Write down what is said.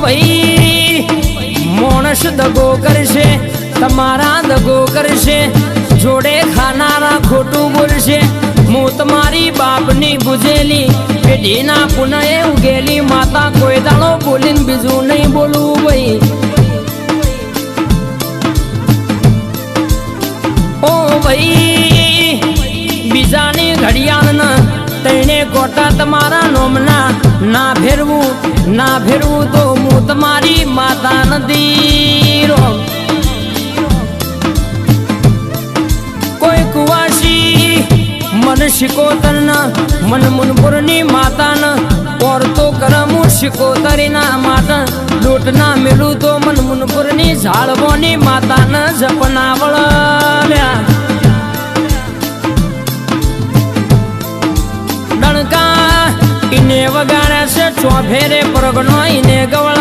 ભાઈ માણસ દગો કરશે, તમારા દગો કરશે, જોડે ખાનારા ખોટું બોલશે. હું તમારી બાપની બુજેલી પેઢીના પુનઃ ઉગેલી માતા કોઈ દાડો બોલીને બીજું નહીં બોલવું ભાઈ. ઓ ભાઈ બીજાની ઘડિયાળના તઈને કોટા તમારા નોમના ના ફેરવું તો હું તમારી માતા નથી. કોઈ કુવાસી મન શિકોતરના મન મુનપુરની માતાના ઓર તો કરમું શિકોતરીના માતા લોટના મેલું તો મન મુનપુરની ઝાડવોની માતાના જપનાવળ્યા. ડણકા ઈને વગાડ્યા છે ચોફેરે પરગનો ઈને ગવળ